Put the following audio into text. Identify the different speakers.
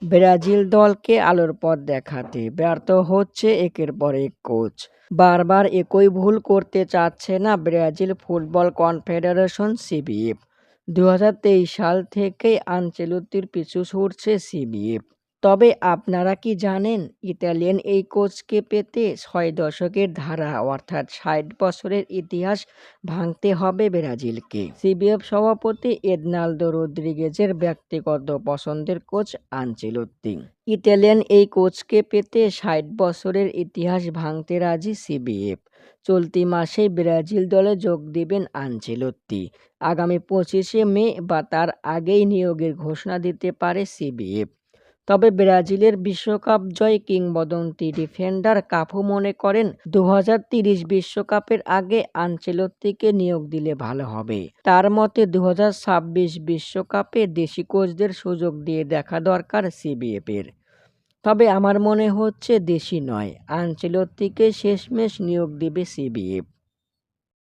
Speaker 1: Brazil দলকে আলোর পথ দেখাতে ব্যর্থ হচ্ছে একের পর এক কোচ। বারবার একই ভুল করতে চাচ্ছে না ব্রাজিল ফুটবল কনফেডারেশন সিবিএফ। ২০২৩ সাল থেকেই আনচেলত্তির পিছু ছুটছে সিবিএফ। তবে আপনারা কি জানেন, ইতালিয়ান এই কোচকে পেতে ৬ দশকের ধারা অর্থাৎ ৬০ বছরের ইতিহাস ভাঙতে হবে ব্রাজিলকে। সিবিএফ সভাপতি এদনালদো রদ্রিগেজের ব্যক্তিগত পছন্দের কোচ আনচেলত্তি। ইতালিয়ান এই কোচকে পেতে ৬০ বছরের ইতিহাস ভাঙতে রাজি সিবিএফ। চলতি মাসেই ব্রাজিল দলে যোগ দিবেন আনচেলত্তি। আগামী ২৫শে মে বা তার আগেই নিয়োগের ঘোষণা দিতে পারে সিবিএফ। তবে ব্রাজিলের বিশ্বকাপ জয় কিংবদন্তি ডিফেন্ডার কাফু মনে করেন ২০৩০ বিশ্বকাপের আগে আনচেলত্তিকে নিয়োগ দিলে ভালো হবে। তার মতে ২০২৬ বিশ্বকাপে দেশি কোচদের সুযোগ দিয়ে দেখা দরকার সিবিএফের। তবে আমার মনে হচ্ছে দেশি নয়, আনচেলত্তিকে শেষমেশ নিয়োগ দিবে সিবিএফ।